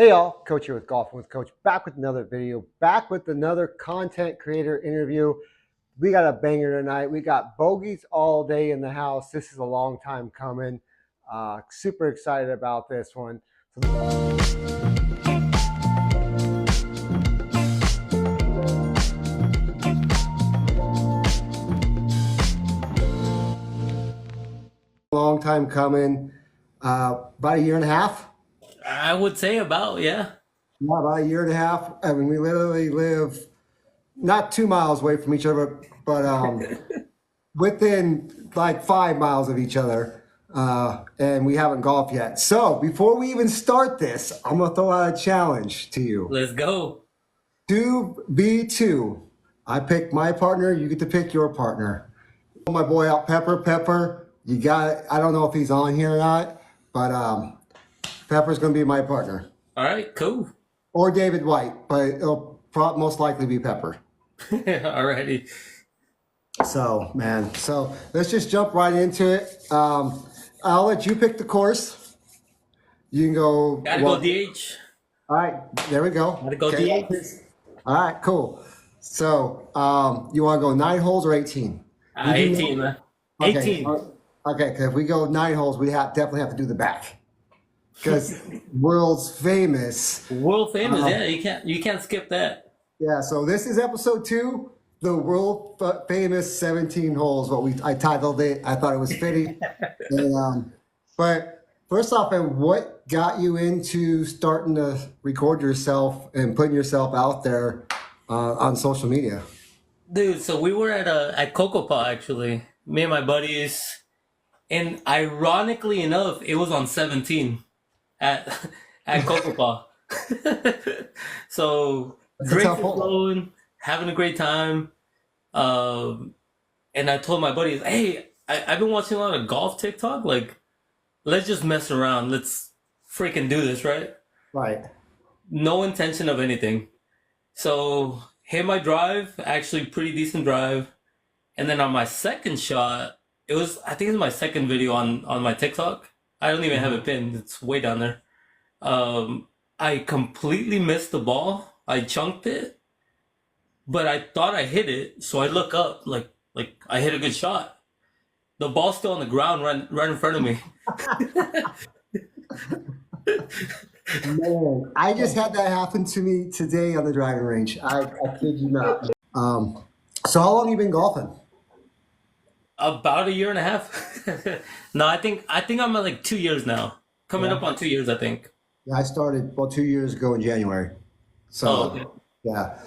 Hey y'all, Coach here with Golfing with Coach, back with another video, back with another content creator interview. We got a banger tonight. We got Bogeys all day in the house. This is a long time coming. Super excited about this one. Long time coming. About a year and a half. I would say about, yeah. Yeah, about a year and a half. I mean, we literally live not 2 miles away from each other, but within like 5 miles of each other, and we haven't golfed yet. So before we even start this, I'm gonna throw out a challenge to you. Let's go. 2v2. I pick my partner. You get to pick your partner. My boy out, Pepper. You got. I don't know if he's on here or not, but Pepper's gonna be my partner, All right, cool. or David White, but it'll most likely be Pepper. Alrighty. So, man, so let's just jump right into it. I'll let you pick the course. You can go. Gotta go DH. All right, there we go. Gotta go DH. All right, cool. So, you want to go 9 holes or 18? 18, man. 18. Okay, because if we go 9 holes, we definitely have to do the back. Because world's famous. World famous, yeah. You can't skip that. Yeah, so this is episode 2, the world famous 17 holes. I titled it. I thought it was fitting. But first off, and what got you into starting to record yourself and putting yourself out there on social media? Dude, so we were at Cocoa Paw, actually. Me and my buddies. And ironically enough, it was on 17 at at Cocoa Paw. So That's a drinks tough were hole. flowing, having a great time. And I told my buddies, hey, I've been watching a lot of golf TikTok. Like, let's just mess around. Let's freaking do this, right? Right. No intention of anything. So hit my drive, actually pretty decent drive. And then on my second shot, I think it's my second video on my TikTok. I don't even have it pinned. It's way down there. I completely missed the ball. I chunked it, but I thought I hit it. So I look up like I hit a good shot. The ball's still on the ground right in front of me. Man, I just had that happen to me today on the driving range. I kid you not. So how long have you been golfing? About a year and a half. No, I think I'm at like 2 years now. Coming Yeah. up on 2 years, I think. Yeah, I started 2 years ago in January. So Oh, okay. yeah.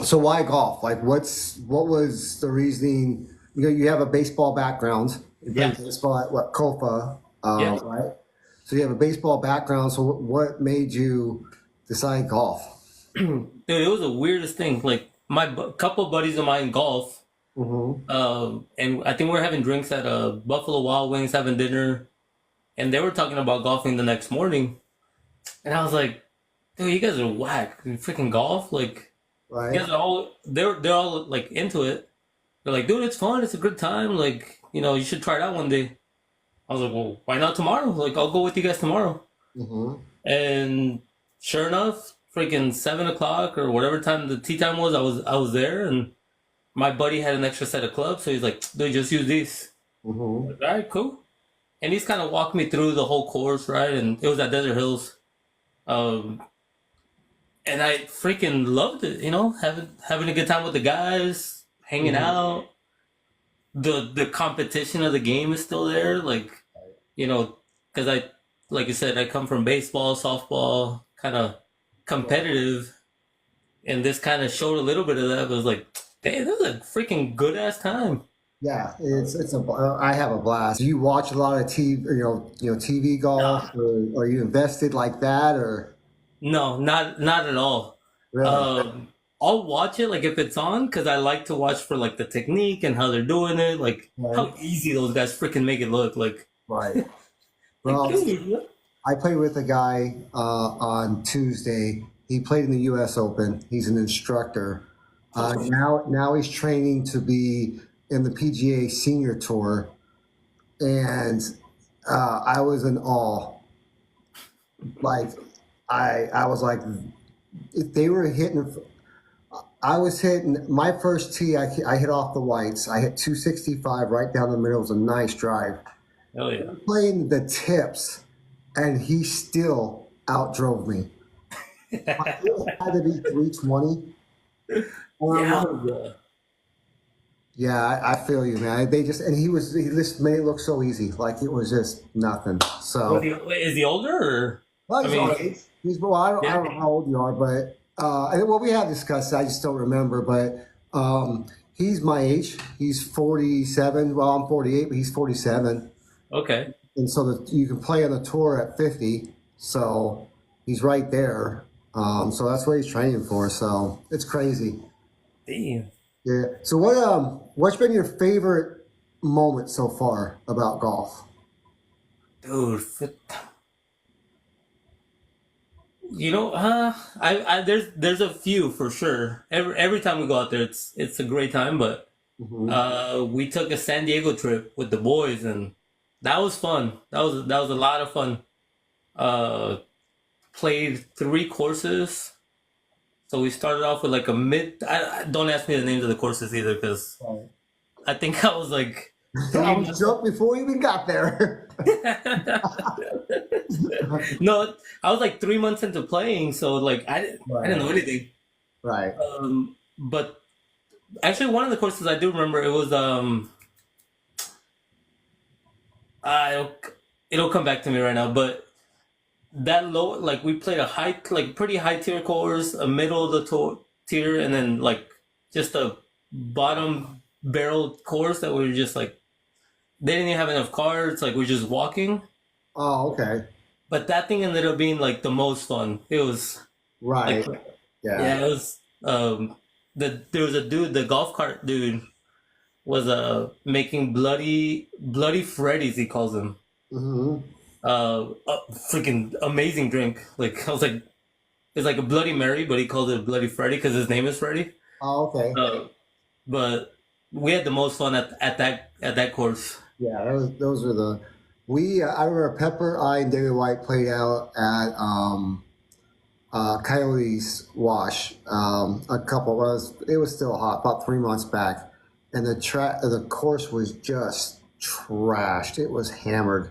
So why golf? Like, what was the reasoning? You have a baseball background. You played Yeah. baseball at what, Kofa, Yeah. right? So you have a baseball background. So what made you decide golf? Dude, it was the weirdest thing. Like my couple buddies of mine golf, Mm-hmm. and I think we are having drinks at Buffalo Wild Wings, having dinner, and they were talking about golfing the next morning, and I was like, "Dude, you guys are whack! You freaking golf! Like, you Right. guys are all they're all like into it. They're like, dude, it's fun. It's a good time. Like, you should try it out one day." I was like, "Well, why not tomorrow? Like, I'll go with you guys tomorrow." Mm-hmm. And sure enough, freaking 7 o'clock or whatever time the tea time was, I was there, and my buddy had an extra set of clubs, so he's like, "Dude, just use these." Mm-hmm. Like, all right, cool. And he's kind of walked me through the whole course, right? And it was at Desert Hills, um, and I freaking loved it. Having a good time with the guys, hanging Mm-hmm. out. The competition of the game is still there, like you know, because like you said, I come from baseball, softball, kind of competitive, and this kind of showed a little bit of that. But it was like, damn, that was a freaking good ass time. Yeah, I have a blast. Do you watch a lot of TV, TV golf, Nah, or are you invested like that, or no, not at all. really? Um, I'll watch it like if it's on because I like to watch for like the technique and how they're doing it, like Right. how easy those guys freaking make it look. Right. Like Well, dude, I played with a guy on Tuesday. He played in the U.S. Open. He's an instructor. Now he's training to be in the PGA Senior Tour, and I was in awe. Like, I was like, if they were hitting, I was hitting my first tee. I hit off the whites. I hit 265 right down the middle. It was a nice drive. Hell yeah. Playing the tips, and he still outdrove me. It had to be 320. Or I'm Yeah. like, yeah, I feel you, man. They just and he just made it look so easy, like it was just nothing. Was So, he, wait, is he older or? well, I he's mean, our age. He's well, I yeah. don't know how old you are, but well, we have discussed. I just don't remember. But he's my age. He's 47. Well, I'm 48, but he's 47, Okay. and so you can play on the tour at 50. So he's right there. So that's what he's training for. So it's crazy. Damn. Yeah. So what's been your favorite moment so far about golf? Dude, there's a few for sure. Every time we go out there, it's a great time. But Hmm. we took a San Diego trip with the boys, and that was fun. That was a lot of fun. Uh, Played three courses. So we started off with like a mid. Don't ask me the names of the courses either, because Right. I think I was like I three was months. drunk before we even got there. No, I was like 3 months into playing, so like I didn't know Right. anything. Right. But actually, one of the courses I do remember, it was uh, it'll, it'll come back to me right now. But that low, like we played a high, like pretty high tier course, a middle of the tier, and then like just a bottom barrel course that we were just like they didn't even have enough cards. Like we're just walking. Oh, okay. But that thing ended up being like the most fun. It was like, Right. Yeah. yeah, it was. There was a dude, the golf cart dude, was making bloody Freddy's. He calls them. Hmm. A freaking amazing drink. Like I was like, it's like a Bloody Mary, but he called it Bloody Freddy because his name is Freddy. Oh, okay. But we had the most fun at that course. Yeah. Those are the we. I remember Pepper, I, and David White played out at Coyotes Wash a couple. It was still hot about 3 months back, and the course was just trashed. It was hammered,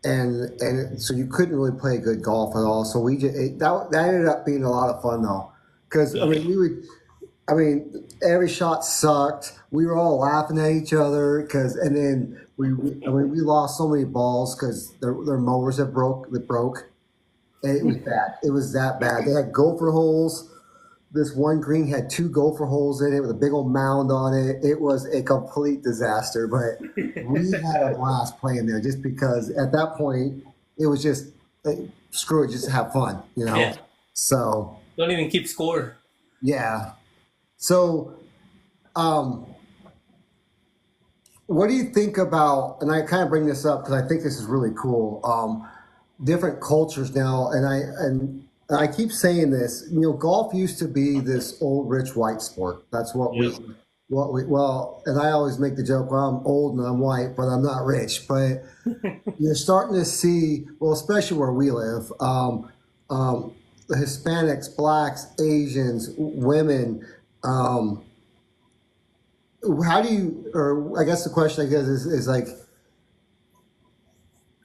so you couldn't really play good golf at all. So that ended up being a lot of fun though, because I Yeah. mean every shot sucked. We were all laughing at each other and then we lost so many balls because their mowers that broke. And it was bad. It was that bad. They had gopher holes. This one green had two gopher holes in it with a big old mound on it. It was a complete disaster, but we had a blast playing there just because at that point it was just screw it, just have fun, you know. Yeah. So Don't even keep score. yeah. So um, what do you think about? And I kind of bring this up because I think this is really cool. Different cultures now, and I keep saying this. You know, golf used to be this old rich white sport. That's Yep. what we well. And I always make the joke, well, I'm old and I'm white, but I'm not rich. But you're starting to see, well, especially where we live, the Hispanics, blacks, Asians, women. Um, how do you, or I guess the question I guess is like,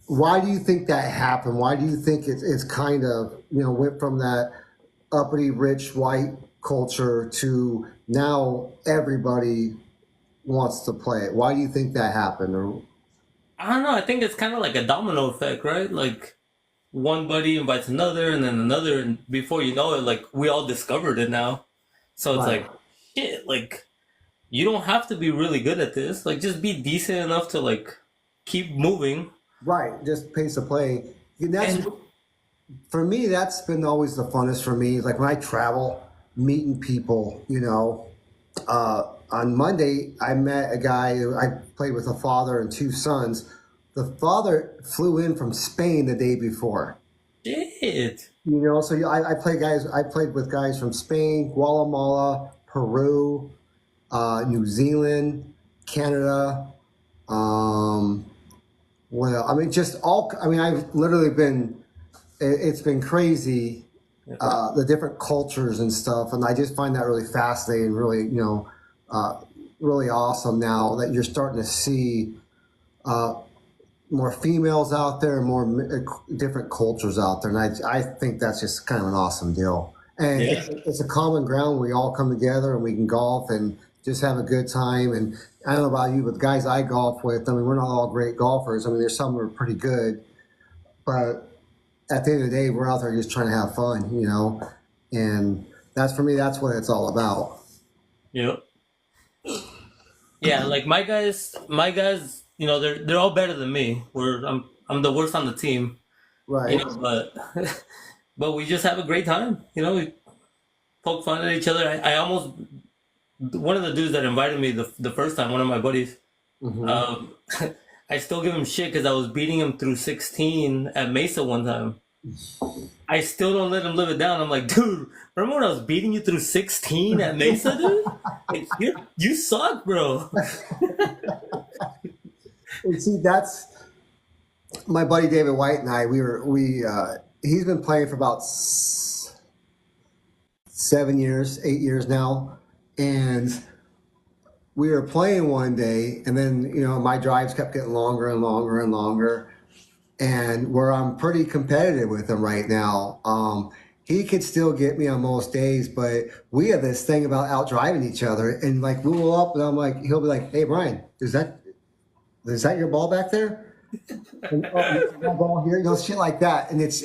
why do you think that happened? Why do you think it's kind of, went from that uppity, rich, white culture to now everybody wants to play it? Why do you think that happened? Or I don't know. I think it's kind of like a domino effect, right? Like one buddy invites another, and then another, and before you know it, like we all discovered it now. So it's right, like, shit. Like you don't have to be really good at this. Like just be decent enough to like keep moving. right, just pace of play. And that's And for me. That's been always the funnest for me. Like when I travel, meeting people. On Monday, I met a guy who I played with a father and two sons. The father flew in from Spain the day before. shit. So I play guys. I played with guys from Spain, Guatemala, Peru, New Zealand, Canada. Um, well, I mean, just all. I mean, I've literally been it's been crazy, Yeah. the different cultures and stuff, and I just find that really fascinating, really, really awesome now that you're starting to see uh, more females out there, and more different cultures out there, and I think that's just kind of an awesome deal. And Yeah. it's a common ground where we all come together and we can golf and just have a good time. And I don't know about you, but the guys I golf with, I mean, we're not all great golfers. I mean, there's some who are pretty good, but at the end of the day, we're out there just trying to have fun, and that's for me, that's what it's all about. Yeah. Yeah, like my guys, they're all better than me. I'm the worst on the team, Right. but but we just have a great time. We poke fun at each other. I almost one of the dudes that invited me the first time, one of my buddies, Hmm. um, I still give him shit because I was beating him through 16 at Mesa one time. I still don't let him live it down. I'm like, dude, remember when I was beating you through 16 at Mesa, dude? Like, you suck, bro. And see, that's my buddy David White and I. He's been playing for about 7 years, 8 years now, and we were playing one day, and then my drives kept getting longer and longer and longer, and where I'm pretty competitive with him right now. He could still get me on most days, but we have this thing about out driving each other, and like we will up, and I'm like, he'll be like, "Hey Brian, is that your ball back there?" And my ball here, shit like that, and it's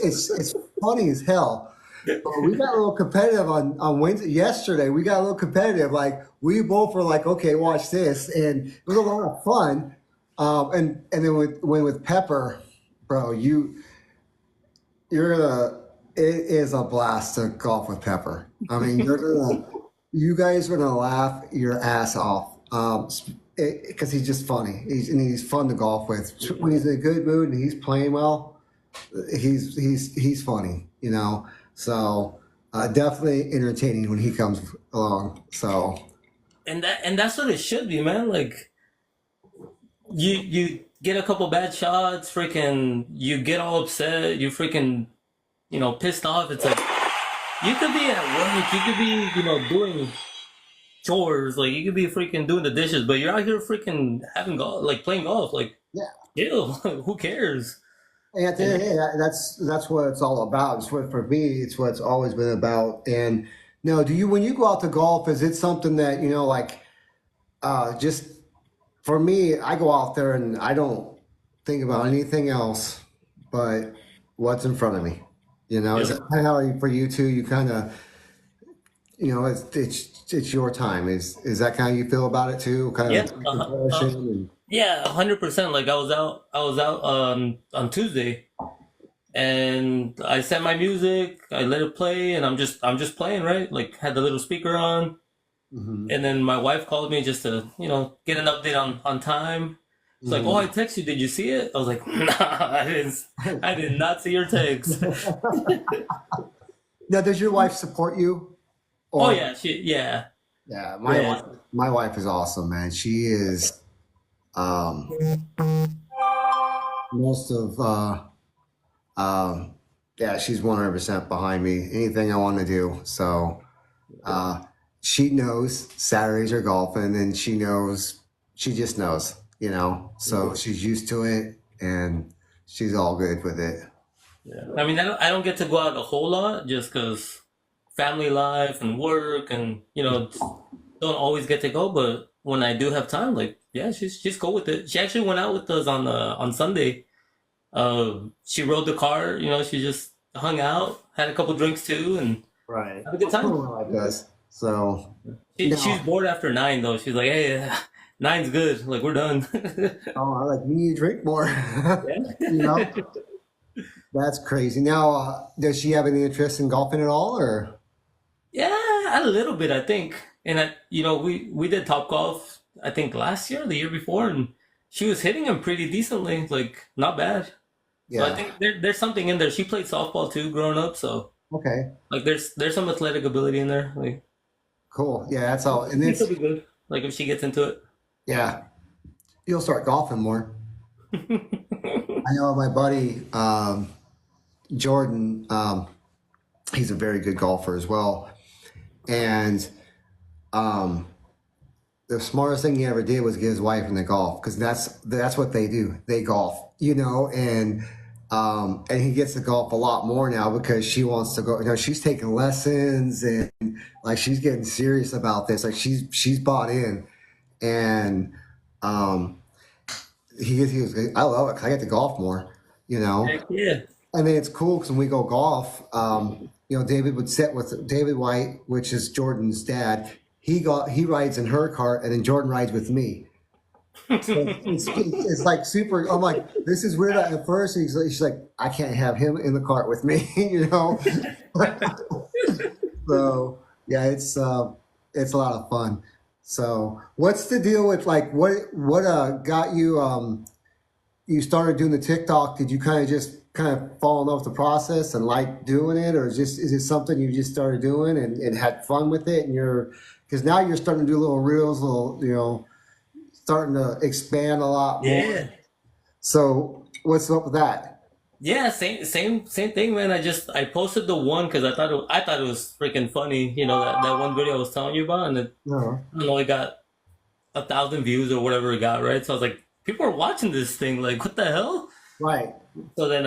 funny as hell. But we got a little competitive on Wednesday. Yesterday, we got a little competitive. Like we both were like, "Okay, watch this," and it was a lot of fun. And then with Pepper, bro, you're gonna it is a blast to golf with Pepper. I mean, you guys are gonna laugh your ass off. Because he's just funny. He's fun to golf with. When he's in a good mood and he's playing well, he's funny. So definitely entertaining when he comes along. So And that's what it should be, man. Like you get a couple bad shots, freaking you get all upset, you freaking pissed off. It's like you could be at work, you could be doing chores, like you could be freaking doing the dishes, but you're out here freaking having golf, like playing golf, like yeah, ew, who cares? and at the end of And the day, that's what it's all about. It's what for me, it's what it's always been about. And no, do you when you go out to golf, is it something that like just for me, I go out there and I don't think about anything else but what's in front of me. Is yep. that kind of how for you too? You kind of, it's your time. Is that kind of you feel about it too? Kind Yeah, of comparison and yeah, 100%. Like I was out on Tuesday, and I set my music, I let it play, and I'm just playing, right? Like had the little speaker on, hmm and then my wife called me just to get an update on time. It's like, oh, hmm I texted you. Did you see it? I was like, nah, I did not see your text. Now, does your wife support you? Oh Or yeah, yeah, yeah, my yeah. wife, my wife is awesome, man. She is um, most of um, yeah, she's 100% behind me. Anything I want to do. So uh, she knows Saturdays are golfing, and she just knows, So she's used to it, and she's all good with it. Yeah. I mean, I don't get to go out a whole lot just because family life and work and don't always get to go. But when I do have time, like yeah, she's cool with it. She actually went out with us on Sunday. She rode the car. She just hung out, had a couple drinks too, and Right. had a good Well, my time. wife does. So She's no. bored after 9 though. She's like, hey, nine's good. Like we're done. Oh, I like we need to drink more. Yeah. you know, that's crazy. Now, does she have any interest in golfing at all, or? Yeah, a little bit, I think. And we did Top Golf, I think last year, the year before, and she was hitting him pretty decently, like not bad. So I Yeah. think there's something in there. She played softball too, growing up, so Okay. like there's some athletic ability in there. Like Cool. Yeah, that's all. I And think she'll it's be good. Like if she gets into yeah, you'll start golfing more. it. I know my buddy. Jordan, he's a very good golfer as well. And um, the smartest thing he ever did was get his wife into golf because that's what they do. They golf, and he gets to golf a lot more now because she wants to go. She's taking lessons and like she's getting serious about this. Like she's bought in, and um, he was, I love it 'cause I get to golf more, you know. Heck yeah. And then it's cool because when we go golf, David would sit with David White, which is Jordan's dad. He rides in her cart, and then Jordan rides with me. So it's like super. I'm like, this is weird at first. She's like, I can't have him in the cart with me, you know. So yeah, it's a lot of fun. So what's the deal with like what got you you started doing the TikTok? Did you kind of just kind of fall in love with the process and like doing it, or is it something you just started doing and had fun with it? And because now you're starting to do little reels, starting to expand a lot more. Yeah. So what's up with that? Yeah, same thing, man. I posted the one because I thought it was freaking funny, that one video I was telling you about, and it Uh, only got 1,000 views or whatever it got, right? So I was like, people are watching this thing, like, what the hell? right, So then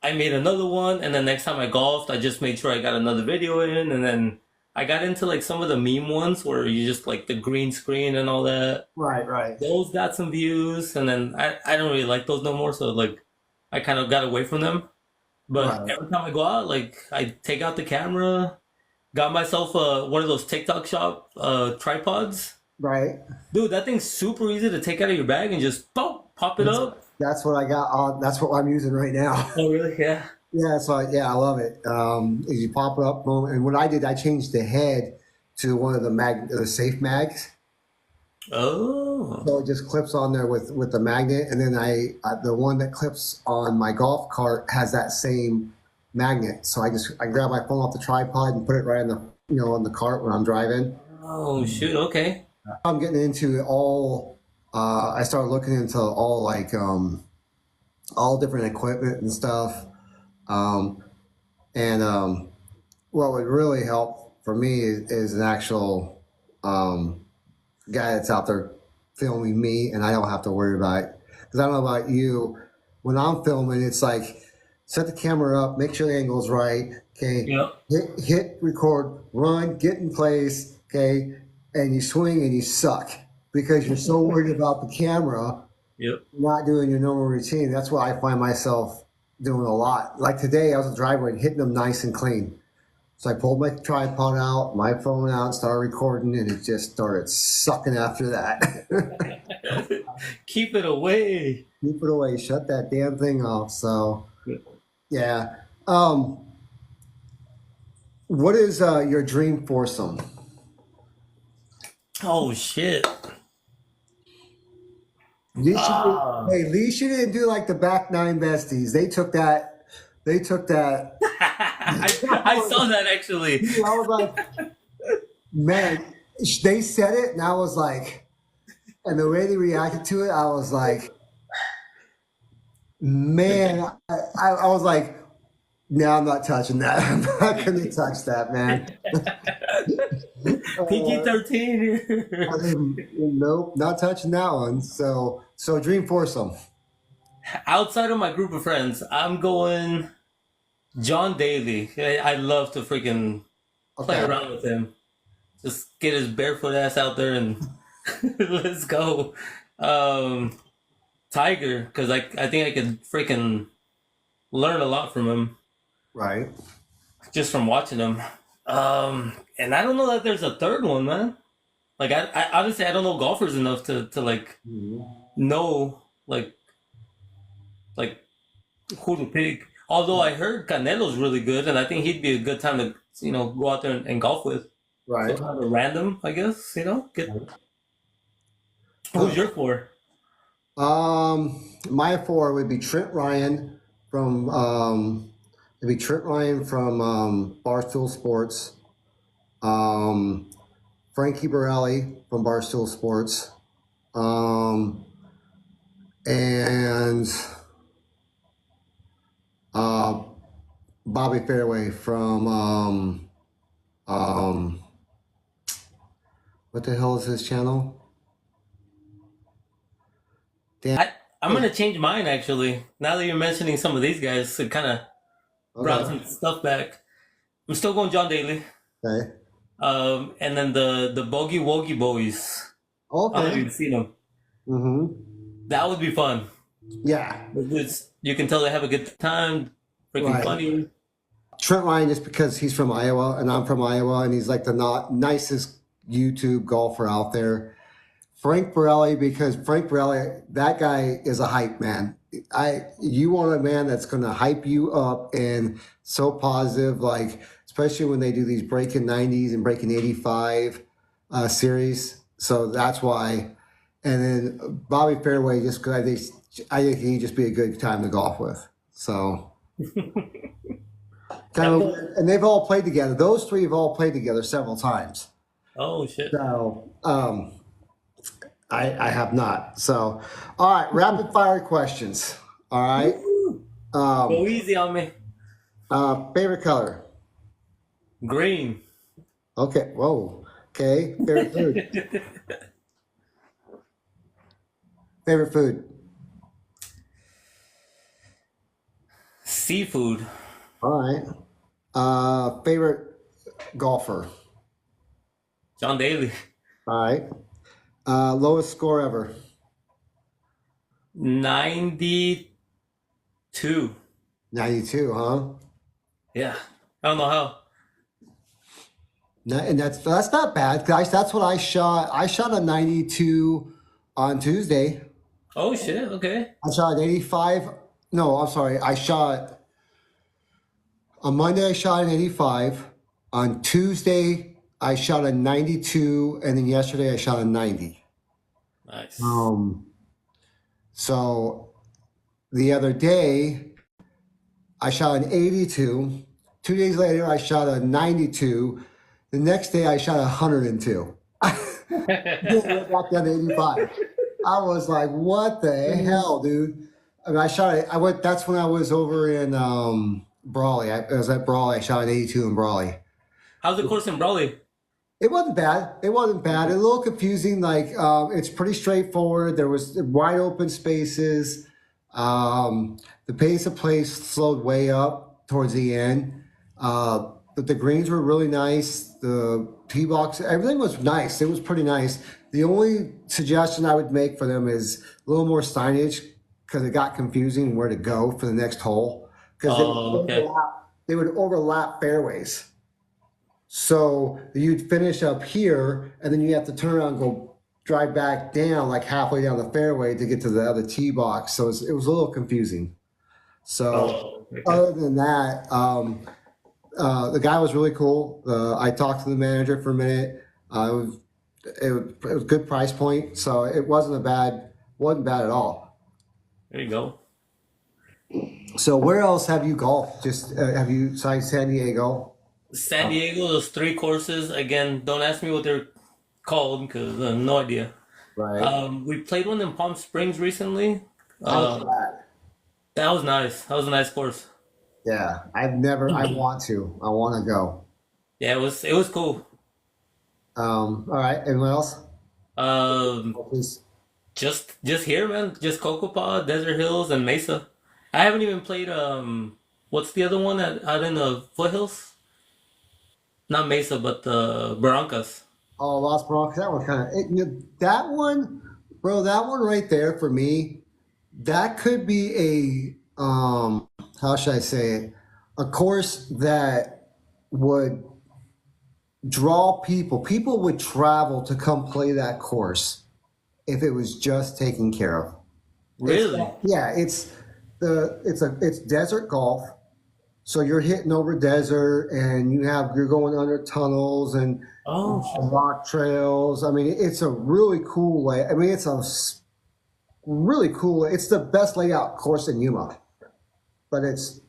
I made another one, and then next time I golfed, I just made sure I got another video in, and then I got into like some of the meme ones where you just like the green screen and all that. right, Those got some views, and then I don't really like those no more, so like I kind of got away from them. But right, every time I go out, like I take out the camera, got myself one of those TikTok shop tripods. right. Dude, that thing's super easy to take out of your bag and just pop it That's, up. that's what I got on. That's what I'm using right now. Oh, really? Yeah. Yeah, so yeah, I love it. You pop it up, boom, and what I did, I changed the head to one of the safe mags, Oh. so it just clips on there with the magnet, and then the one that clips on my golf cart has that same magnet. So I grab my phone off the tripod and put it right on on the cart when I'm driving. Oh, shoot. Okay. I'm getting into all. I started looking into all different equipment and stuff. Um, and what would really help for me is an actual guy that's out there filming me, and I don't have to worry about it. Because I don't know about you, when I'm filming, it's like set the camera up, make sure the angle's right, okay, Yep. hit record, run, get in place, okay, and you swing and you suck because you're so worried about the camera Yep. not doing your normal routine. That's what I find myself doing a lot. Like today, I was in the driveway and hitting them nice and clean. So I pulled my tripod out, my phone out, and started recording, and it just started sucking after that. Keep it away. Keep it away. Shut that damn thing off. So, yeah. Um, what is your dream foursome? Oh, shit. At least Ah. hey, at least you didn't do like the back nine besties. They took that. They took that. I saw that actually. I was like, man, they said it, and I was like, and the way they reacted to it, I was like, man, I was like, no, I'm not touching that. I'm not going to touch that, man. PG-13 here. Nope, not touching that one. So dream foursome. Outside of my group of friends, I'm going John Daly. I love to freaking play Okay, around with him. Just get his barefoot ass out there and let's go. Um, Tiger, because I think I could freaking learn a lot from him right. just from watching him. And I don't know that there's a third one, man. Like I honestly I don't know golfers enough to like know like who to pick. Although I heard Canelo's really good, and I think he'd be a good time to go out there and golf with. So Right. kind of random, I guess. Get who's your four? My four would be Trent Ryan from Barstool Sports. Frankie Borelli from Barstool Sports. And Bobby Fairway from um what the hell is his channel? Dan. I I'm gonna change mine actually. Now that you're mentioning some of these guys, it kind of brought Okay. some stuff back. I'm still going John Daly. Okay. And then the Bogey Wogie Boys. I don't know if Okay. you've seen them. Mm-hmm. That would be fun. Yeah. You can tell they have a good time, freaking Right. funny. Trent Ryan, just because he's from Iowa and I'm from Iowa, and he's like the not nicest YouTube golfer out there. Frank Borelli, because Frank Borelli, that guy is a hype man. You want a man that's going to hype you up and so positive, like especially when they do these breaking 90s and breaking 85 series. So that's why. And then Bobby Fairway, just because I think he'd just be a good time to golf with. So kind Have of, the and they've all played together. Those three have all played together several times. Oh shit. So I have not. So, all right, rapid fire questions. All right. Woo! Go Um, easy on me. favorite color. Green. Okay. Whoa. Okay. Favorite food. Favorite food. Seafood. All right. Favorite golfer. John Daly. All right. Lowest score ever. 92. 92. Huh? Yeah. I don't know how. And that's not bad, guys. That's what I shot. I shot a 92 on Tuesday. Oh shit. Okay. I shot an 85. No, I'm sorry. I shot on Monday. I shot an 85. On Tuesday, I shot a 92, and then yesterday I shot a 90. Nice. Um, so the other day I shot an 82. 2 days later, I shot a 92. The next day, I shot a 102. Then I went back down to 85. I was like, "What the hell, dude?" I mean, I shot it. I went. That's when I was over in Brawley. I was at Brawley. I shot an 82 in Brawley. How's the course in Brawley? It wasn't bad. It wasn't bad. A little confusing. Like it's pretty straightforward. There was wide open spaces. The pace of play slowed way up towards the end. But the greens were really nice. The tee box, everything was nice. It was pretty nice. The only suggestion I would make for them is a little more signage because it got confusing where to go for the next hole because Oh, okay. they would overlap fairways. So you'd finish up here, and then you have to turn around and go drive back down like halfway down the fairway to get to the other tee box. So it was a little confusing. So Oh, okay. other than that, the guy was really cool. I talked to the manager for a minute. It was a good price point, so it wasn't bad at all. There you go. So where else have you golfed? Just have you besides San Diego? San Diego, those three courses. Again, don't ask me what they're called because I have no idea. Right. We played one in Palm Springs recently. How's Uh, that? that was nice. That was a nice course. Yeah, I've never. I want to. I want to go. Yeah, it was cool. All right. Anyone else? Um, Oh, please. just here, man. Just Cocopah, Desert Hills, and Mesa. I haven't even played what's the other one out in the foothills? Not Mesa, but the Barrancas. Oh, Lost Bronx. That one kind of. That one, bro. That one right there for me. That could be a. How should I say it? A course that would draw people. People would travel to come play that course if it was just taken care of. It's Really? yeah, it's desert golf. So you're hitting over desert and you're going under tunnels and Oh, shit. rock trails. I mean, it's a really cool way. I mean, really cool. It's the best layout course in Yuma, but it's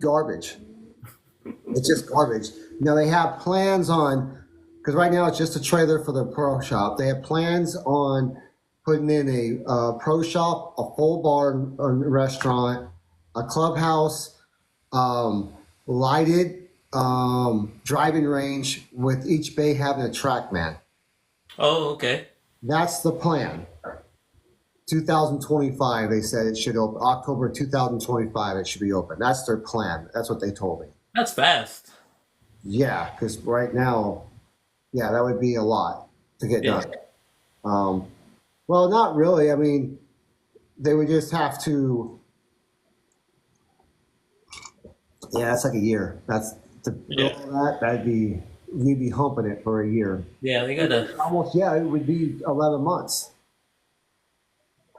garbage. It's just garbage. Now they have plans on because right now it's just a trailer for the pro shop. They have plans on putting in a pro shop, a full bar and restaurant, a clubhouse, lighted driving range with each bay having a track man. Oh, okay. That's the plan. 2025, they said it should open. October 2025, it should be open. That's their plan. That's what they told me. That's fast. Yeah, because right now, yeah, that would be a lot to get Yeah. done. Um, well, not really. I mean, they would just have to. Yeah, that's like a year. That's to build Yeah. that. That'd be you'd be humping it for a year. Yeah, they gotta. Almost, yeah, it would be 11 months.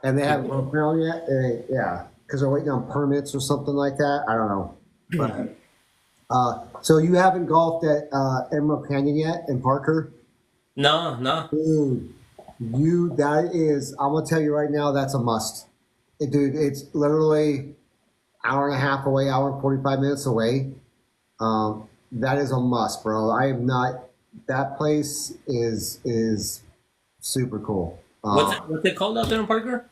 And they haven't broken ground yet. Yeah, because they're waiting on permits or something like that. I don't know. But so you haven't golfed at Emerald Canyon yet in Parker? No, no. Dude, that is. I'm gonna tell you right now, that's a must. Dude, it's literally hour and a half away, hour and 45 minutes away. That is a must, bro. I have not. That place is super cool. What's it called out there in Parker?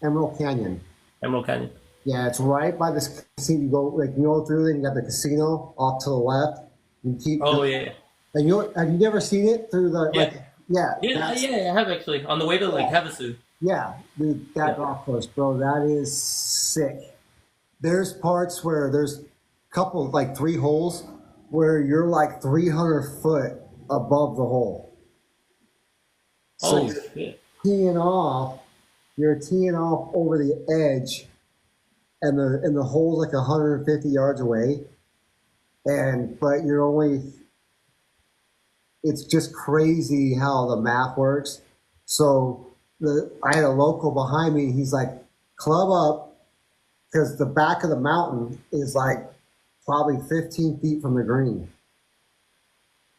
Emerald Canyon. Emerald Canyon. Yeah, it's right by this casino. You go like you go through there. You got the casino off to the left. You keep. Oh yeah. And have you never seen it through the? Yeah. Like, yeah. Yeah, I have actually. On the way to like Havasu. Yeah, dude, that golf course, bro. That is sick. There's parts where there's a couple like 3 holes where you're like 300 foot above the hole. So Oh you're shit. teeing off. You're teeing off over the edge, and the hole's like 150 yards away, but you're only. It's just crazy how the math works. So I had a local behind me. He's like, club up, because the back of the mountain is like probably 15 feet from the green,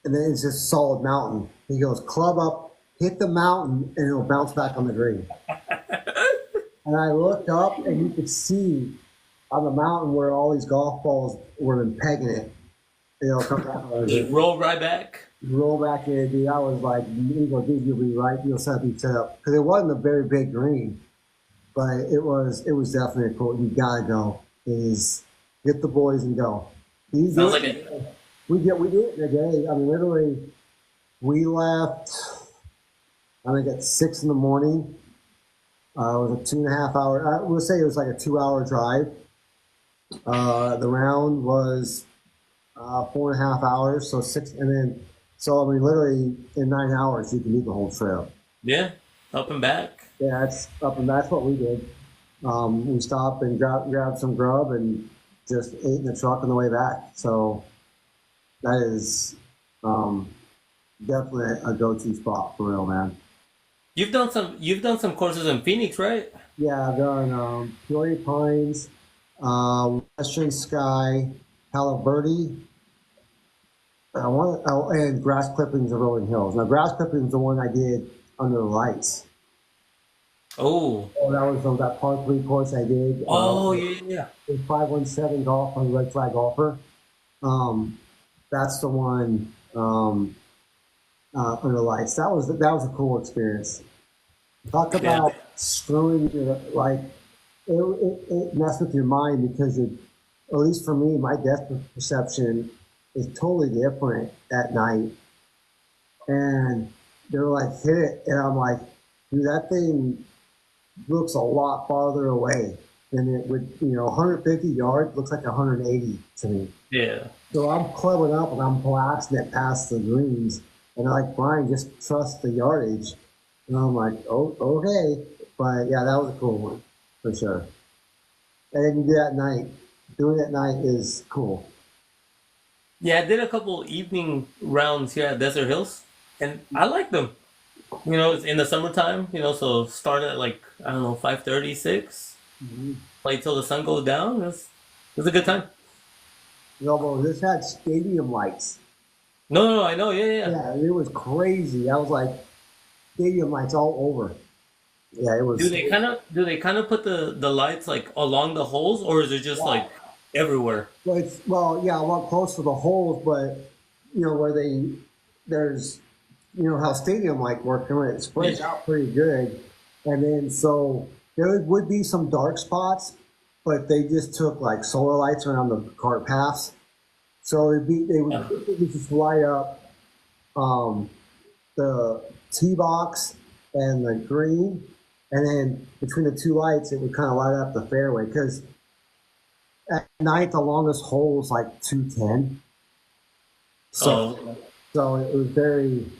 and then it's just solid mountain. He goes, club up, hit the mountain, and it'll bounce back on the green. And I looked up, and you could see on the mountain where all these golf balls were pegging it. Come back on Just roll right back. roll back in, dude. I was like, dude, you'll be right. You'll set me set up, because it wasn't a very big green, but it was definitely cool. You gotta go. Is get the boys and go. Sounds like it. We did it in a day. I mean, literally, we left. I think at 6 in the morning. It was a 2.5 hour. I would say it was like a 2 hour drive. The round was 4.5 hours, so 6, and then so I mean, literally in 9 hours you can do the whole trail. Yeah. Up and back. Yeah, that's up, and that's what we did. We stopped and grabbed some grub and just ate in the truck on the way back. So that is definitely a go-to spot for real, man. You've done some courses in Phoenix, right? Yeah, I've done Peoria Pines, Western Sky, Palo Verde. And Grass Clippings of Rolling Hills. Now, Grass Clippings is the one I did under the lights. Oh. Oh, that was that par 3 course I did. Oh yeah. It was 517 golf on Red Flag Golfer. That's the one under the lights. That was a cool experience. Talk about screwing your, like it messed with your mind, because at least for me, my depth perception is totally different at night. And they're like, hit it, and I'm like, dude, that thing looks a lot farther away than it would. 150 yards looks like 180 to me. Yeah. So I'm clubbing up and I'm blasting it past the greens, and I'm like, Brian, just trust the yardage. And I'm like, oh, okay. But yeah, that was a cool one for sure. And then you do that at night. Doing it at night is cool. Yeah, I did a couple evening rounds here at Desert Hills, and I like them. It's in the summertime, so start at like, I don't know, 5:30, 6, play till the sun goes down. It's a good time. Bro, this had stadium lights. No, I know, yeah. Yeah, it was crazy. I was like, stadium lights all over. Yeah, it was. Do they kind of put the lights like along the holes, or is it just like everywhere? Well, yeah, a lot close to the holes, but where there's how stadium light work, it spreads out pretty good, and then so there would be some dark spots, but they just took like solar lights around the cart paths, So they Yeah. would basically just light up um, the tee box and the green, and then between the two lights, it would kind of light up the fairway. Because at night, the longest hole was like 210. So Oh, so it was very.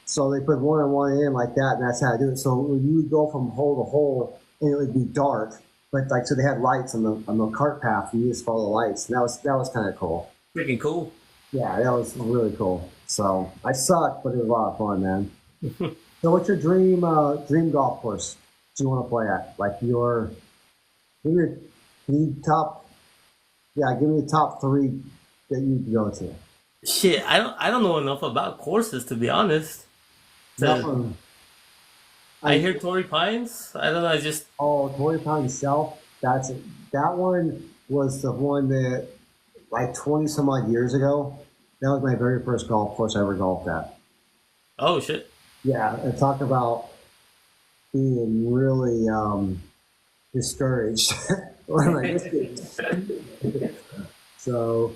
So they put one on one in like that, and that's how I do it. So you would go from hole to hole, and it would be dark, but like so they had lights on the cart path, and you just follow the lights. And that was kind of cool. freaking cool. Yeah, that was really cool. So I sucked, but it was a lot of fun, man. So what's your dream golf course do you want to play at? Like give me your, give me top give me the top three that you'd go to. Shit, I don't know enough about courses to be honest. That To one I I hear Torrey Pines. I don't know. I just Oh, Torrey Pines South. That's it. That one was the one that like 20 some odd years ago. That was my very first golf course I ever golfed at. oh shit. Yeah, and talk about being really discouraged. What am I missing? So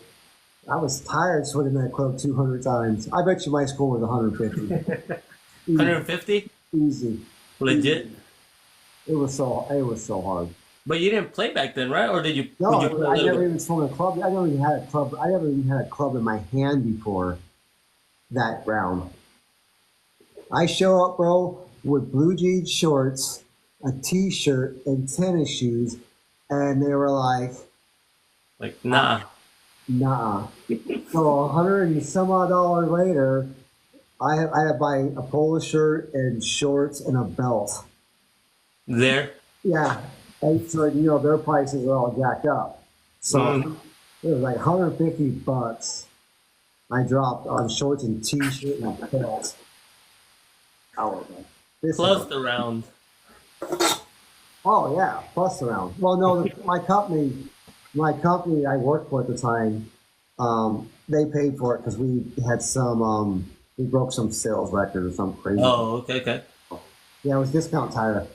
I was tired swinging that club 200 times. I bet you my score was 150. Easy, 150? easy, easy. Legit. It was so hard. But you didn't play back then, right? Or did you would you No, play a I little never bit? even swung a club. I never even had a club. I never even had a club in my hand before that round. I show up, bro, with blue jeans shorts, a t-shirt, and tennis shoes, and they were like, Like, uh, nah. "Nah." So 100 and some odd dollars later, I had to buy a polo shirt and shorts and a belt. There. Yeah, and so their prices are all jacked up. So Mm. it was like 150 bucks. I dropped on shorts and t-shirt and a belt. Oh, this is Plus the round. oh yeah, plus around. Well, no, my company I worked for at the time, they paid for it because we had we broke some sales record or something crazy. Oh, okay, okay. Yeah, it was discount tire.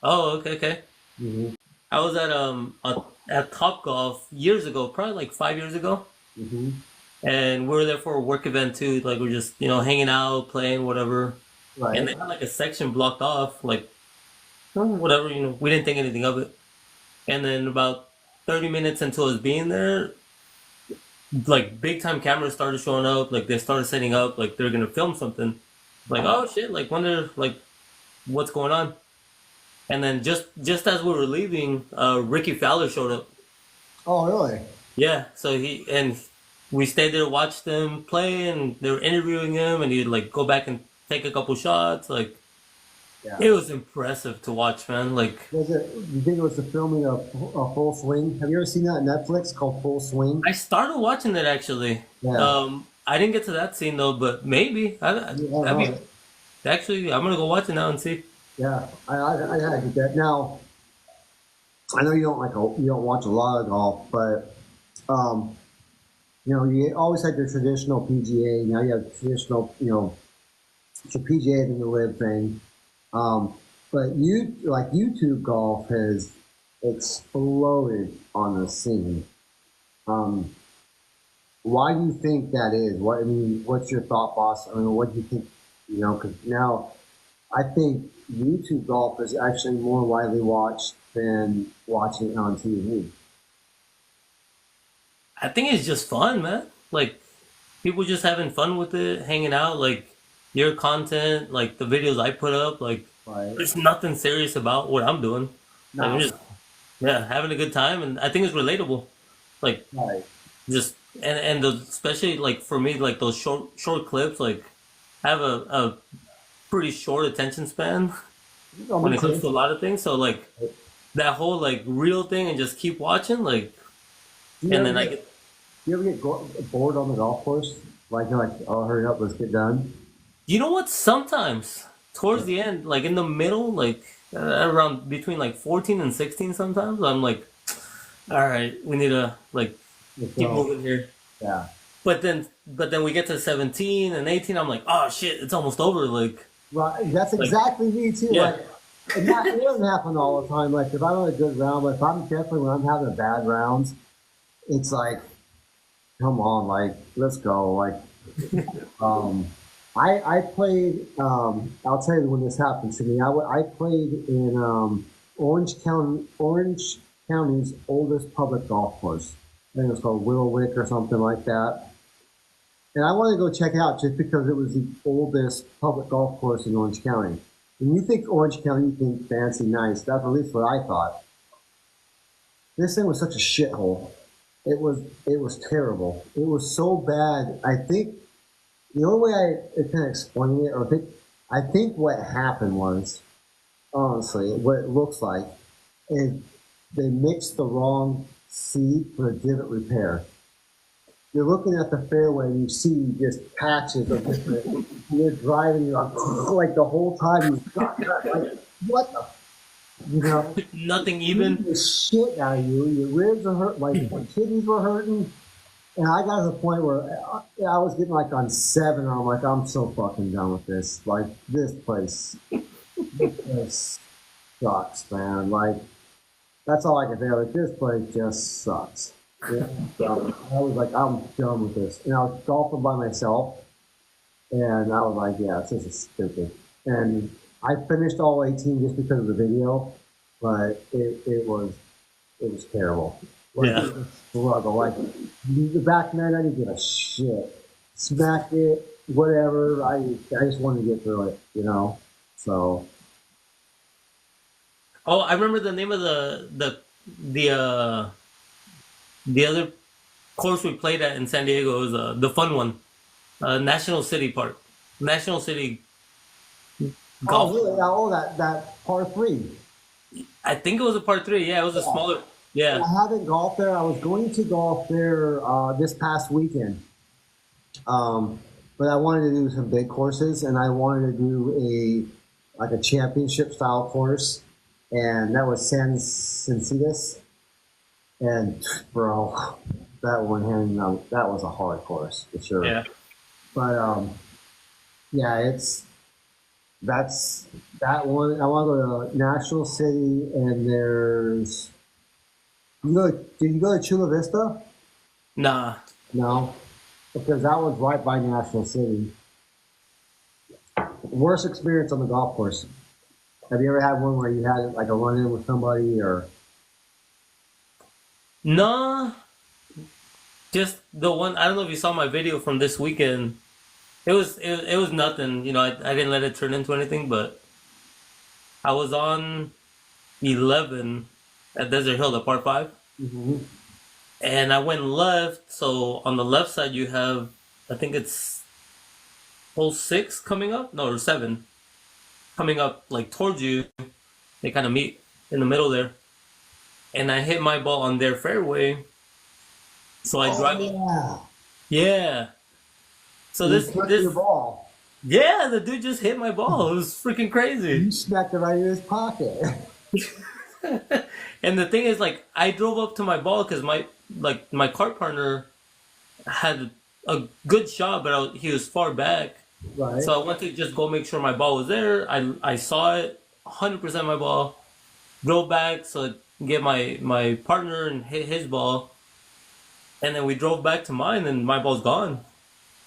Oh, okay, okay. Hmm. I was at Top Golf years ago, probably like 5 years ago, Hmm. and we were there for a work event too. Like we're just hanging out, playing, whatever. And Right. they had like a section blocked off, like whatever. We didn't think anything of it. And then about 30 minutes into us being there, like big time cameras started showing up. Like they started setting up, like they're gonna film something. Like oh shit, like wonder like what's going on. And then just as we were leaving, Ricky Fowler showed up. Oh, really? Yeah, so we stayed there, watched them play, and they were interviewing him, and he'd like go back and take a couple shots. Like Yeah. it was impressive to watch, man. Like Was it? You think it was the filming of a Full Swing? Have you ever seen that on Netflix called Full Swing? I started watching it actually. Yeah. I didn't get to that scene though, but maybe. Yeah, I no, mean, actually, I'm gonna go watch it now and see. yeah. I gotta get that now. I know you don't watch a lot of golf, but um, you always had your traditional PGA. Now you have traditional, it's a PGA than the live thing. Um, but YouTube golf has exploded on the scene. Um, why do you think that is? What's your thought process? I mean, what do you think? Because now I think YouTube golf is actually more widely watched than watching it on TV. I think it's just fun, man. Like people just having fun with it, hanging out. Like your content, like the videos I put up, like Right? there's nothing serious about what I'm doing. Like I'm No, just having a good time, and I think it's relatable. Like right. just and especially like for me, like those short clips, like I have a pretty short attention span Oh, when me it comes too. to a lot of things. So like that whole like real thing and just keep watching, like Do you and ever then I get get do you ever get bored on the golf course? Like you're like, oh, hurry up, let's get done. you know what? Sometimes towards the end, like in the middle, like around between like 14 and 16, sometimes I'm like, all right, we need to like Let's keep go. moving here. Yeah. But then we get to 17 and 18. I'm like, oh shit, it's almost over. Right. That's Like exactly me too. yeah, It doesn't happen all the time. Like if I'm on a good round, but if I'm definitely when I'm having a bad rounds, it's like come on, like, let's go. Like, um, I played. I'll tell you when this happened to me. I played in Orange County's oldest public golf course. I think it was called Willowwick or something like that. And I wanted to go check it out just because it was the oldest public golf course in Orange County. When you think Orange County, you think fancy, nice. That's at least what I thought. This thing was such a shithole. It was terrible. It was so bad. I think the only way I can explain it, or I think what happened was, honestly, what it looks like is they mixed the wrong seed for the divot repair. You're looking at the fairway and you see just patches of different. You're driving, you're like the whole time like, what the, you know, Nothing beating even. the shit out of you. Your ribs are hurt, like my kidneys were hurting. And I got to the point where I was getting like on seven, and I'm like, I'm so fucking done with this. Like this place sucks, man. Like that's all I can say. Like this place just sucks. Yeah, so I was like, I'm done with this. And I was golfing by myself, and I was like, yeah, this is stupid. And I finished all 18 just because of the video, but it was terrible. Like Yeah. it was a struggle. Like the back nine, I didn't give a shit. Smacked it, whatever. I just wanted to get through it, you know. So Oh, I remember the name of the the other course we played at in San Diego was the fun one, National City Park, National City oh Golf. really? Oh that par three. I think it was a par three. Yeah, it was a Yeah. smaller. Yeah. I haven't golfed there. I was going to golf there this past weekend. But I wanted to do some big courses, and I wanted to do a championship style course, and that was San Cincidas. And bro, that one handing out that was a hard course for sure. Yeah. But yeah, that's that one. I want to go to National City, and there's did you go to Chula Vista? Nah. No, because that was right by National City. Worst experience on the golf course. Have you ever had one where you had like a run in with somebody or? Nah. Just the one. I don't know if you saw my video from this weekend. It was nothing. I didn't let it turn into anything, but I was on 11 at Desert Hill, the par five, Mhm. and I went left. So on the left side, you have, I think it's hole six coming up, no, or seven coming up like towards you. They kind of meet in the middle there, and I hit my ball on their fairway. So I Oh drive up. yeah, Yeah. So you this took your this ball. yeah, the dude just hit my ball. It was freaking crazy. You smacked it right in his pocket. And the thing is, like, I drove up to my ball because my cart partner had a good shot, but he was far back. Right. So I went to just go make sure my ball was there. I saw it, 100% my ball. Drove back so get my partner and hit his ball, and then we drove back to mine, and my ball's gone.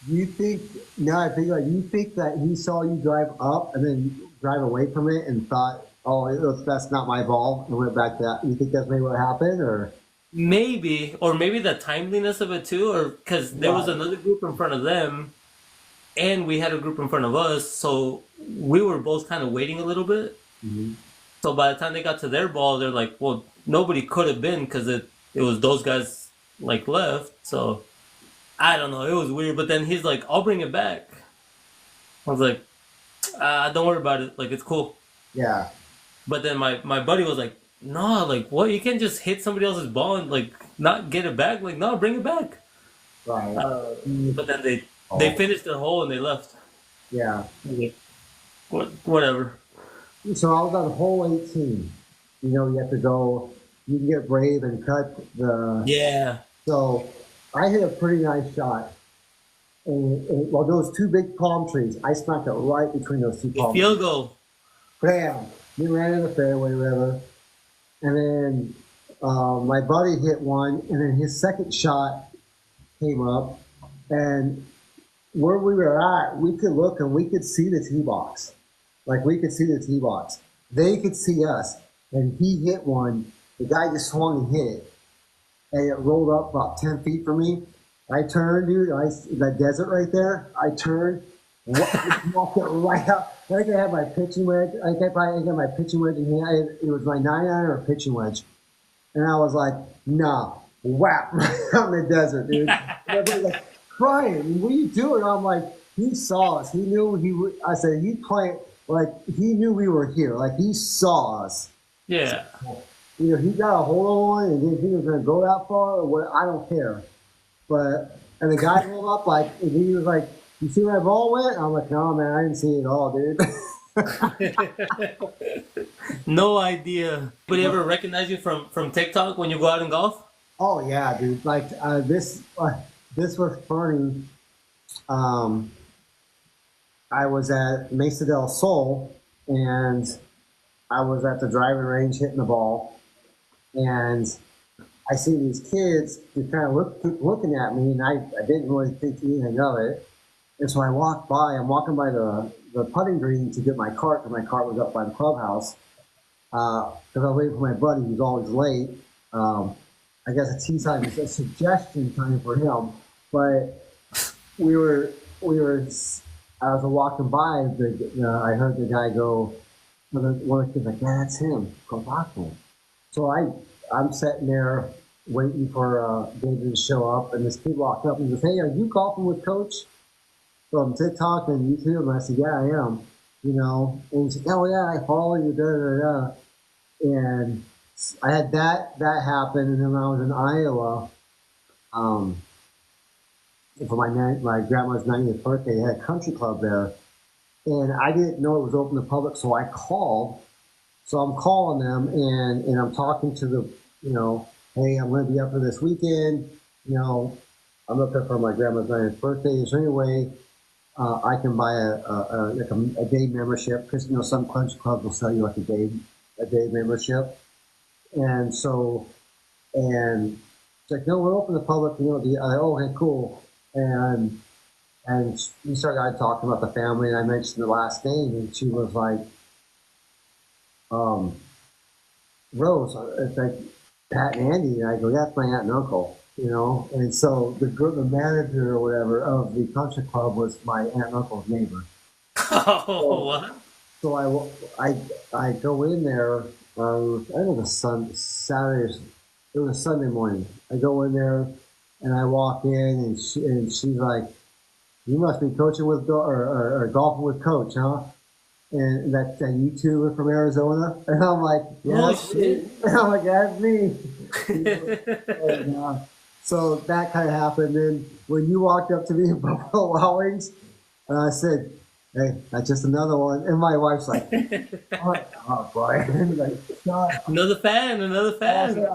Do you think now I think like you think that he saw you drive up and then drive away from it and thought, oh, that's not my ball, and went back to that? You think that's maybe what happened, or? Maybe, or maybe the timeliness of it too, or because there was Right. another group in front of them, and we had a group in front of us, so we were both kind of waiting a little bit. Mhm. So by the time they got to their ball, they're like, "Well, nobody could have been because it was those guys like left." So I don't know, it was weird. But then he's like, "I'll bring it back." I was like, "Don't worry about it. Like it's cool." Yeah. But then my buddy was like, "No, like what? You can't just hit somebody else's ball and like not get it back. Like no, bring it back." Right. But then they Oh, finished the hole and they left. yeah. Okay. Whatever. So I was on hole 18. You know, you have to go. You can get brave and cut the. Yeah. So I hit a pretty nice shot, and well, those two big palm trees, I smacked it right between those two The palm trees. field goal. Bam! He ran in the fairway, whatever. And then my buddy hit one, and then his second shot came up, and where we were at, we could look and we could see the tee box. Like we could see the tee box. They could see us, and he hit one. The guy just swung and hit it, and it rolled up about 10 feet from me. I turned, dude. That desert right there. I turned, walked it right up. I think I had my pitching wedge. I think I probably had my pitching wedge in hand. It was my 9-iron or pitching wedge, and I was like, nah, whap, right out in the desert, dude. Everybody like crying. What are you doing? I'm like, he saw us. He knew he would. I said, he playing like he knew we were here. Like he saw us. Yeah. Either he got a hold of one and didn't think it was going to go that far, or what? I don't care. But and the guy rolled up like, and he was like, "You see where that ball went?" I'm like, "No, man, I didn't see it at all, dude." No idea. But he ever recognize you from TikTok when you go out and golf? Oh yeah, dude. Like this was funny. Um, I was at Mesa del Sol, and I was at the driving range hitting the ball, and I see these kids who kind of keep looking at me, and I didn't really think anything of it. And so I walked by. I'm walking by the putting green to get my cart, because my cart was up by the clubhouse. Because I was waiting for my buddy, who's always late. I guess a tea time is a suggestion time for him. But we were. As I was walking by, I heard the guy go. One of the kids like, "Yeah, that's him. Go talk to him." So I'm sitting there waiting for David to show up, and this kid walked up and goes, "Hey, are you golfing with Coach from TikTok and YouTube?" And I said, "Yeah, I am." And he said, "Oh yeah, I follow you." Da da da. And I had that happen, and then when I was in Iowa, for my grandma's 90th birthday, they had a country club there, and I didn't know it was open to the public, so I called. So I'm calling them, and I'm talking to hey, I'm going to be up for this weekend. I'm up there for my grandma's 90th birthday. Is there any way I can buy a day membership? Because some country clubs will sell you like a day membership. And so, and it's like, "No, we're open to the public." Okay, cool. And we started talking about the family, and I mentioned the last name, and she was like, "Rose, it's like Pat and Andy." And I go, "Yeah, that's my aunt and uncle." And so the manager or whatever of the country club was my aunt and uncle's neighbor. Oh, what? So I go in there. I know Saturday. It was a Sunday morning. I go in there, and I walk in, and she's like, "You must be coaching with or golfing with Coach, huh?" And that YouTuber from Arizona, and I'm like, "Yeah, Oh that's me." shit. And I'm like, "That's me." And, so that kind of happened. And when you walked up to me in Buffalo Wild Wings, I said, "Hey, that's just another one." And my wife's like, "Oh, boy." Like, "Shut." Another fan, another I fan. said,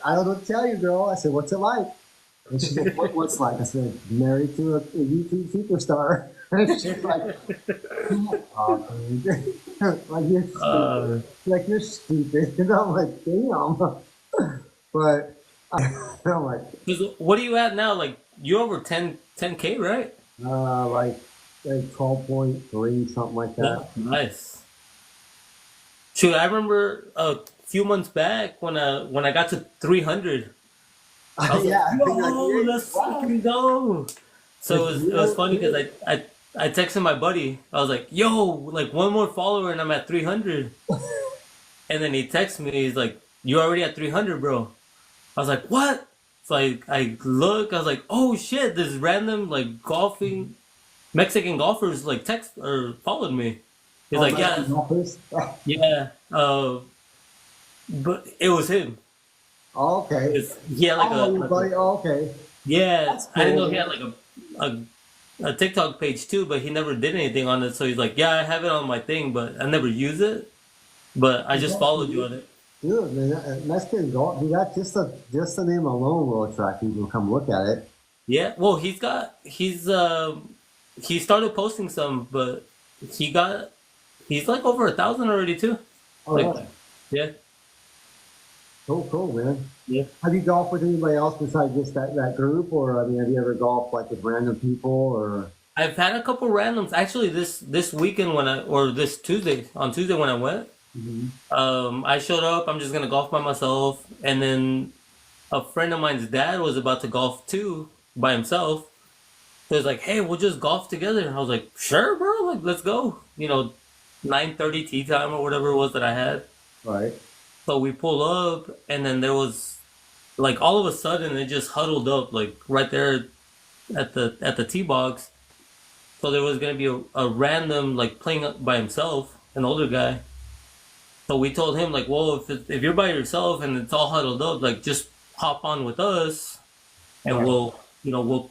I don't know what to tell you, girl. I said, "What's it like?" And she's like, "What's it like?" I said, "Married to a YouTube superstar." And she's like, "Oh, dude." Like, "You're Uh, stupid." Like, "You're stupid." And I'm like, "Damn." But I'm like, 'cause what are you at now? Like you're over 10K, right? like 12.3, something like Oh, that. nice. Shoot, I remember a few months back when I got to 300. I was like, Yeah, "Yo, you're like, "Yeah, let's wow." fucking go!" So Like, it was funny because I texted my buddy. I was like, "Yo, like one more follower and I'm at 300." And then he texts me. He's like, "You already at 300, bro?" I was like, "What?" So I look. I was like, "Oh shit!" This random like golfing Mexican golfers like text or followed me. He's Oh, like, Mexican "Yeah, golfers. yeah." But it was him. Oh, okay. He had Oh, your buddy. Oh, okay. yeah. That's I didn't know cool, he had man. like a TikTok page too, but he never did anything on it. So he's like, "Yeah, I have it on my thing, but I never use it. But I just followed you on it." Dude, man, Mexican golf. Dude, that just the name alone will attract people to come look at it. Yeah. Well, he started posting some, but he's like over 1,000 already too. Oh, Like, really? yeah. Cool, cool, man. Yeah. Have you golfed with anybody else besides just that group, or I mean, have you ever golfed like with random people, or? I've had a couple randoms. Actually, this weekend or this Tuesday, on Tuesday when I went, Mhm. I showed up. I'm just gonna golf by myself, and then a friend of mine's dad was about to golf too by himself. So he's like, "Hey, we'll just golf together." I was like, "Sure, bro. Like, let's go." 9:30 tea time or whatever it was that I had. Right, So we pull up, and then there was like all of a sudden it just huddled up like right there at the tee box. So there was gonna be a random like playing by himself, an older guy. So we told him like, well, if you're by yourself and it's all huddled up, like just hop on with us, and right, we'll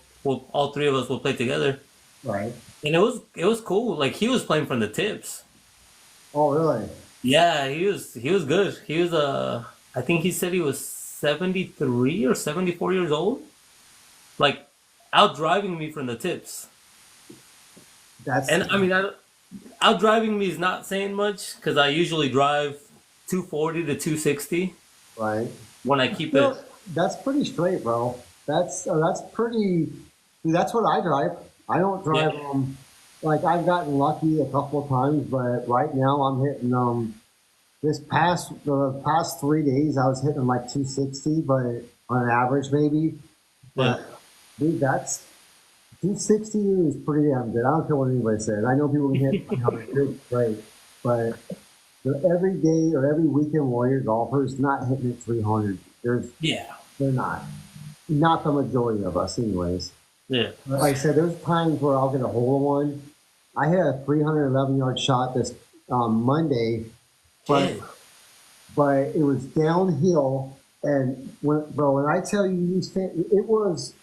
all three of us will play together. right. And it was cool. Like he was playing from the tips. Oh, really? Yeah, he was good. He was I think he said he was 73 or 74 years old. Like out driving me from the tips. That's And I mean, out driving me is not saying much because I usually drive 240 to 260 right. when I keep Still, it. that's pretty straight, bro. That's pretty. See, that's what I drive. I don't Yeah, drive like I've gotten lucky a couple of times, but right now I'm hitting the past 3 days I was hitting like 260, but on average maybe. yeah, But dude, that's 260 is pretty damn good. I don't care what anybody says. I know people can hit 300, great, but the every day or every weekend warrior golfers not hitting at 300. yeah, They're not. Not the majority of us, anyways. yeah. But like I said, there's times where I'll get a hole in one. I hit a 311-yard shot this Monday, but Shit. it was downhill. And when I tell you, it was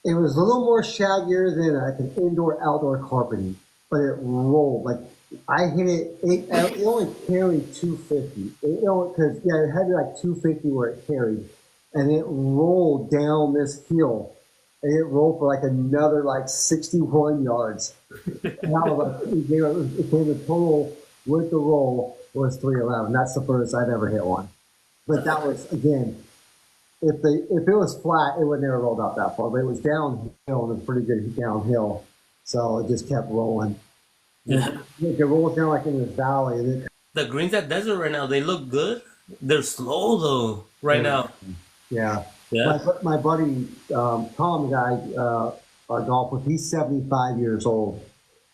a little more shaggier than like an indoor outdoor carpeting, but it rolled like I hit it. It only carried 250. Because yeah, it had like 250 where it carried, and it rolled down this hill, and it rolled for like another like 61 yards. And I was like, it came the total with the roll was 311. That's the first I've ever hit one. But that was again if it was flat, it would never rolled out that far. But it was downhill and it was pretty good downhill, so it just kept rolling. Yeah. It rolls down like in this valley, and The greens at Desert right now, they look good. They're slow though, right it, now. yeah. Yeah. My buddy Tom, the guy I golf with, he's 75 years old.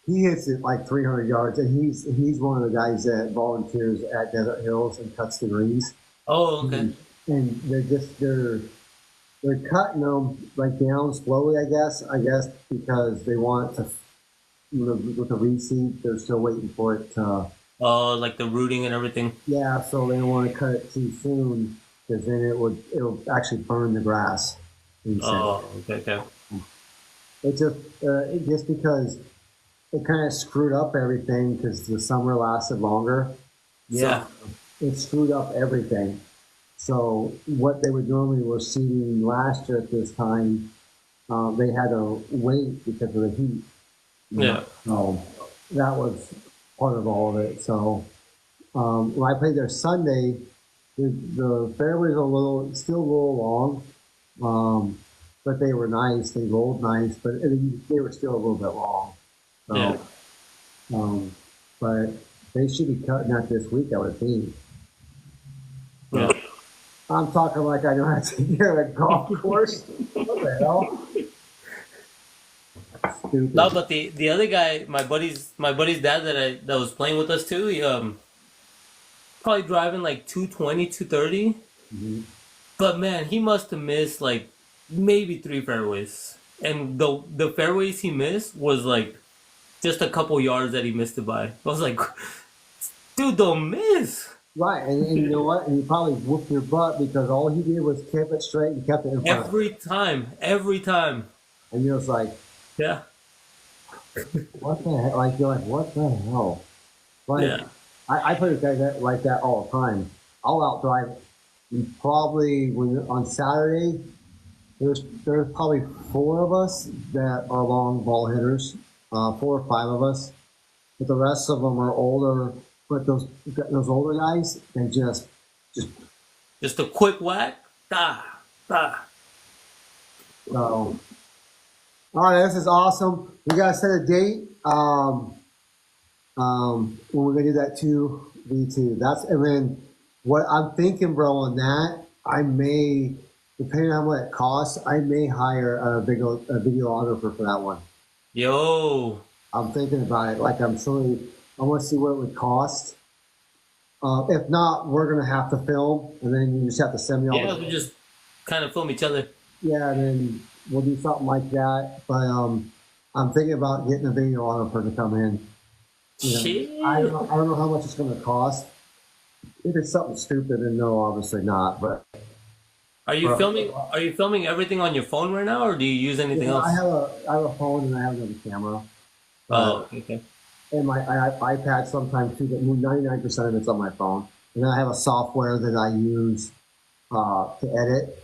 He hits it like 300 yards, and he's one of the guys that volunteers at Desert Hills and cuts the greens. Oh, okay. And they're cutting them like down slowly, I guess. Because they want to, with the reseed, they're still waiting for it to. Oh, like the rooting and everything. Yeah, so they don't want to cut it too soon because then it'll actually burn the grass. He said Oh, okay, okay. it just because it kind of screwed up everything because the summer lasted longer, so Yeah. it screwed up everything. So what they would normally were seeding last year at this time, they had to wait because of the heat. Yeah. So that was part of all of it. So when I played there Sunday, the fairways were still a little long, but they were nice. They rolled nice, but they were still a little bit long. Yeah. So, but they should be cutting that this week, I would think. Yeah. So, I'm talking like I know how to get a golf course. What the hell? Stupid. No, but the other guy, my buddy's dad that was playing with us too, he probably driving like 220, 230. Mhm. But man, he must have missed like maybe three fairways. And the fairways he missed was like just a couple yards that he missed it by. I was like, dude, don't miss. Right, and you know what? And he probably whooped your butt because all he did was keep it straight and kept it in front. Every time. And you're just like, Yeah. what the hell? Like you're like, what the hell? Like Yeah. I play with guys like that all the time. I'll outdrive probably when on Saturday. There's probably four of us that are long ball hitters, 4 or 5 of us, but the rest of them are older. But those older guys, they just Just a quick whack. Da, da. so. All right, this is awesome. We gotta set a date. When we're gonna do that too, V2. That's and then what I'm thinking, bro, on that, I may, depending on what it costs, I may hire a videographer for that one. Yo. I'm thinking about it. Like I want to see what it would cost. If not, we're gonna have to film, and then you just have to send me all Yeah, the we just kind of film each other. yeah, and then we'll do something like that. But I'm thinking about getting a videographer to come in. You know, Shit. I don't know how much it's going to cost. If it's something stupid, then no, obviously not. But Are you filming everything on your phone right now, or do you use anything else? I have a phone and I have another camera. Oh, okay. And I have iPad sometimes too, but 99% of it's on my phone. And then I have a software that I use to edit.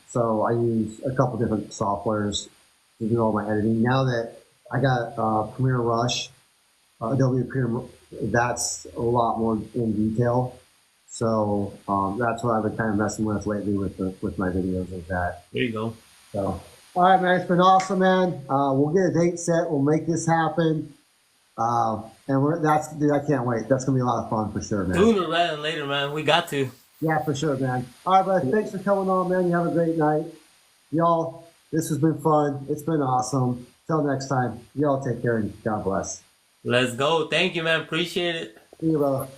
So I use a couple different softwares to do all my editing. Now that I got Premiere Rush, Adobe Premiere, that's a lot more in detail. So that's what I've been kind of messing with lately with my videos is that. There you go. So, all right, man, it's been awesome, man. We'll get a date set. We'll make this happen. Dude, I can't wait. That's gonna be a lot of fun for sure, man. Sooner rather than later, man. We got to. Yeah, for sure, man. All right, brother. Thanks for coming on, man. You have a great night. Y'all, this has been fun. It's been awesome. Till next time, y'all take care and God bless. Let's go. Thank you, man. Appreciate it. See you, brother.